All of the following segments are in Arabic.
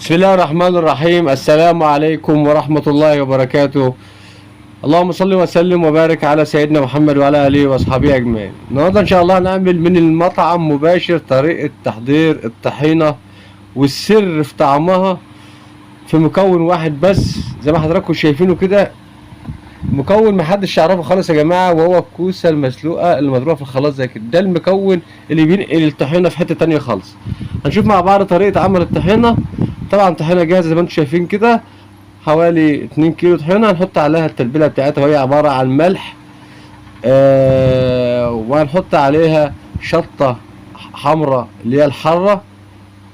بسم الله الرحمن الرحيم. السلام عليكم ورحمة الله وبركاته. اللهم صل وسلم وبارك على سيدنا محمد وعلى آله وأصحابه أجمعين. النهارده إن شاء الله هنعمل من المطعم مباشر طريقة تحضير الطحينة والسر في طعمها في مكون واحد بس زي ما حضراتكم شايفينه كده. مكون محدش يعرفه خالص يا جماعة، وهو الكوسة المسلوقة اللي مضروبة في الخلاط زي كده. ده المكون اللي بينقل الطحينة في حتة تانية خالص. هنشوف مع بعض طريقة عمل الطحينة. طبعا طحينة جاهزة زي ما انتم شايفين كده، حوالي 2 كيلو طحينة. هنحط عليها التتبيلة بتاعتها وهي عبارة عن ملح، وهنحط عليها شطة حمراء اللي هي الحارة،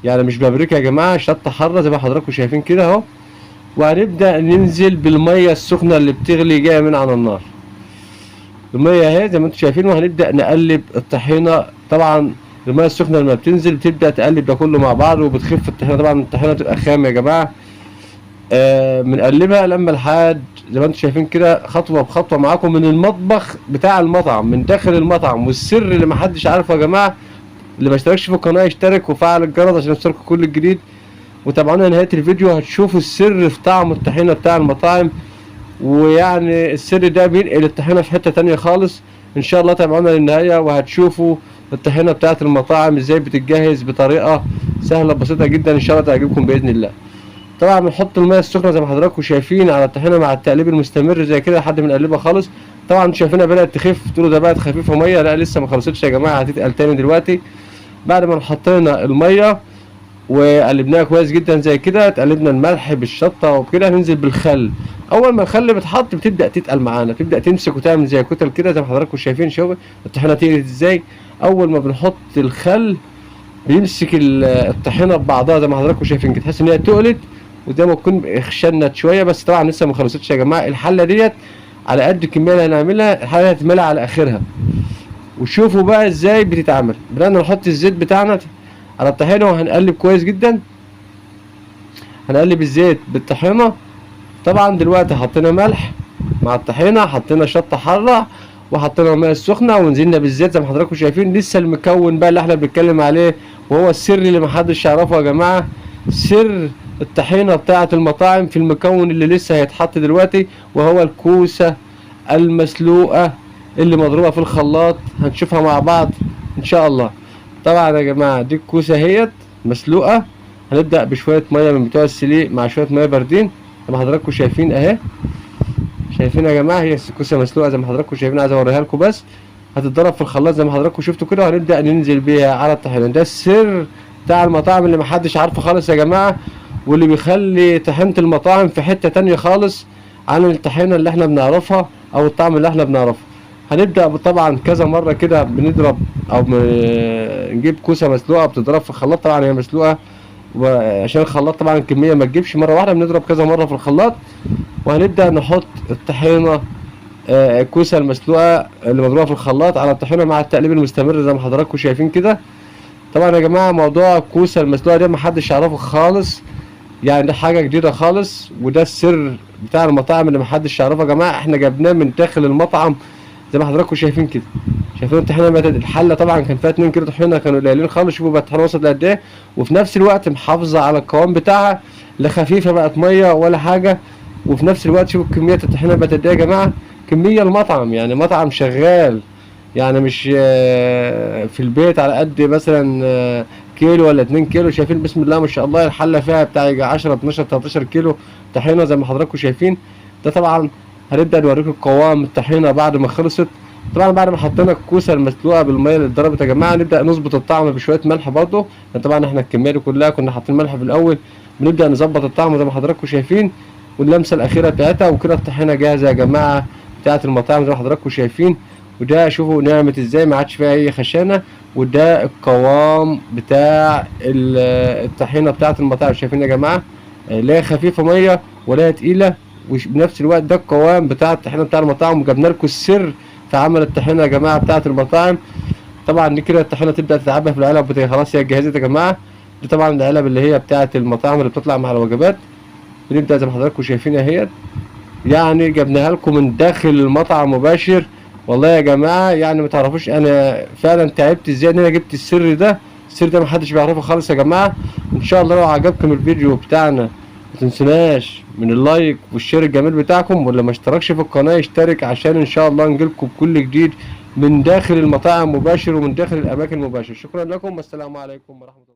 يعني مش بابريكا يا جماعة، شطة حارة زي ما حضراتكم شايفين كده اهو. وهنبدأ ننزل بالمية السخنة اللي بتغلي جاية من على النار. المية اهي زي ما انتم شايفين، وهنبدأ نقلب الطحينة. طبعا المية السخنة لما بتنزل بتبدأ تقلب ده كله مع بعض وبتخف الطحينة. طبعا الطحينة بتبقى خام يا جماعة. بنقلبها لما لحد زي ما انتم شايفين كده، خطوة بخطوة معاكم من المطبخ بتاع المطعم، من داخل المطعم. والسر اللي محدش عارفه يا جماعة، اللي ما اشتركش في القناة يشترك وفعل الجرس عشان يوصلكوا كل الجديد. وتابعونا نهاية الفيديو هتشوفوا السر في طعم الطحينة بتاع المطاعم. ويعني السر ده بينقل الطحينة في حتة تانية خالص. ان شاء الله تابعونا للنهاية وهتشوفوا الطحينة بتاعت المطاعم ازاي بتتجهز بطريقة سهلة بسيطة جدا. ان شاء الله تعجبكم بإذن الله. طبعا بنحط المية السخنة زي ما حضراتكم شايفين على الطحينة مع التقليب المستمر زي كده لحد ما نقلبها خالص. طبعا انتوا شايفينها بدأت تخف، تقولوا ده بقت خفيفة مية، لا لسه ما خلصتش يا جماعة، هتتقل تاني دلوقتي. بعد ما حطينا المية وقلبناها كويس جدا زي كده، تقلبنا الملح بالشطه وكده، ننزل بالخل. اول ما الخل بيتحط بتبدا تتقل معانا، تبدا تمسك وتعمل زي كتل كده زي ما حضراتكم شايفين. شوفوا الطحينه تقلت ازاي. اول ما بنحط الخل بيمسك الطحينه ببعضها زي ما حضراتكم شايفين كده، تحس ان هي تقلت وزي ما تكون خشنت شويه. بس طبعا لسه ما خلصتش يا جماعه. الحله ديت على قد الكميه اللي هنعملها، الحله دي هتتملى على اخرها. وشوفوا بقى ازاي بتتعمل. بدأنا نحط الزيت بتاعنا على الطحينه وهنقلب كويس جدا. هنقلب الزيت بالطحينه. طبعا دلوقتي حطينا ملح مع الطحينه، حطينا شطه حاره، وحطينا الميه السخنه ونزلنا بالزيت زي ما حضراتكم شايفين. لسه المكون بقى اللي احنا بنتكلم عليه، وهو السر اللي محدش يعرفه يا جماعه، سر الطحينه بتاعه المطاعم في المكون اللي لسه هيتحط دلوقتي، وهو الكوسه المسلوقه اللي مضروبه في الخلاط. هنشوفها مع بعض ان شاء الله. طبعا يا جماعه دي الكوسه اهيت مسلوقه. هنبدأ بشوية مية من بتوع السليق مع شوية مية باردين زي ما حضراتكم شايفين اهي. شايفين يا جماعة، هي الكوسة مسلوقة زي ما حضراتكم شايفين. عايز اوريها لكم بس. هتتضرب في الخلاط زي ما حضراتكم شفتوا كده، وهنبدأ ننزل بيها على الطحينة. ده السر بتاع المطاعم اللي محدش عارفه خالص يا جماعة، واللي بيخلي طحينة المطاعم في حتة تانية خالص عن الطحينة اللي احنا بنعرفها او الطعم اللي احنا بنعرفه. هنبدأ طبعا كذا مرة كده بنضرب او نجيب كوسة مسلوقة بتضرب في الخلاط. طبعا هي مسلوقة وعشان الخلاط طبعا الكميه ما تجيبش مره واحده، بنضرب كذا مره في الخلاط. وهنبدا نحط الطحينه، الكوسه المسلوقه اللي مضروبه في الخلاط على الطحينه مع التقليب المستمر زي ما حضراتكم شايفين كده. طبعا يا جماعه موضوع الكوسه المسلوقه ده محدش يعرفه خالص، يعني ده حاجه جديده خالص. وده السر بتاع المطاعم اللي محدش يعرفه يا جماعه. احنا جبناه من داخل المطعم زي ما حضراتكم شايفين كده. شايفين الطحينه الحله طبعا كان فيها 2 كيلو طحينه، كانوا قليلين خالص. شوفوا بقت الطحينه وصلت لقد ايه، وفي نفس الوقت محافظه على القوام بتاعها، لا خفيفه بقت ميه ولا حاجه. وفي نفس الوقت شوفوا كميه الطحينه بقت قد ايه يا جماعه. كميه المطعم يعني مطعم شغال، يعني مش في البيت على قد مثلا كيلو ولا 2 كيلو. شايفين بسم الله ما شاء الله الحله فيها بتاع 10 12 13 كيلو طحينه زي ما حضراتكم شايفين. ده طبعا هنبدا نوريكم قوام الطحينه بعد ما خلصت. طبعا بعد ما حطينا الكوسه المسلوقه بالميه اللي اتضربت يا جماعه، نبدا نظبط الطعم بشويه ملح برضه. طبعا احنا الكميه دي كلها كنا حاطين ملح في الاول. بنبدا نظبط الطعم زي ما حضراتكم شايفين، واللمسه الاخيره بتاعتها. وكده الطحينه جاهزه يا جماعه بتاعت المطاعم زي ما حضراتكم شايفين. وده شوفوا نعمت ازاي، ما عادش فيها اي خشانه. وده القوام بتاع الطحينه بتاعت المطاعم. شايفين يا جماعه، لا هي خفيفه ميه ولا هي تقيله، وبنفس الوقت ده القوام بتاع الطحينه بتاع المطاعم. وجبنا لكم السر في عمل الطحينه يا جماعه بتاعه المطاعم. طبعا دي كده الطحينه تبدا تتعبى في العلب خلاص هي جهزت يا جماعه. دي طبعا العلب اللي هي بتاعه المطاعم اللي بتطلع مع الوجبات. بنبدا زي ما حضراتكم شايفين اهيت، يعني جبناها لكم من داخل المطعم مباشر. والله يا جماعه يعني ما تعرفوش انا فعلا تعبت ازاي ان انا جبت السر ده. السر ده محدش بيعرفه خالص يا جماعه. ان شاء الله لو عجبكم الفيديو بتاعنا ما تنسوناش من اللايك والشير الجميل بتاعكم، واللي ما اشتركش في القناه يشترك عشان ان شاء الله نجيلكم بكل جديد من داخل المطاعم مباشر ومن داخل الاماكن مباشر. شكرا لكم والسلام عليكم ورحمه الله.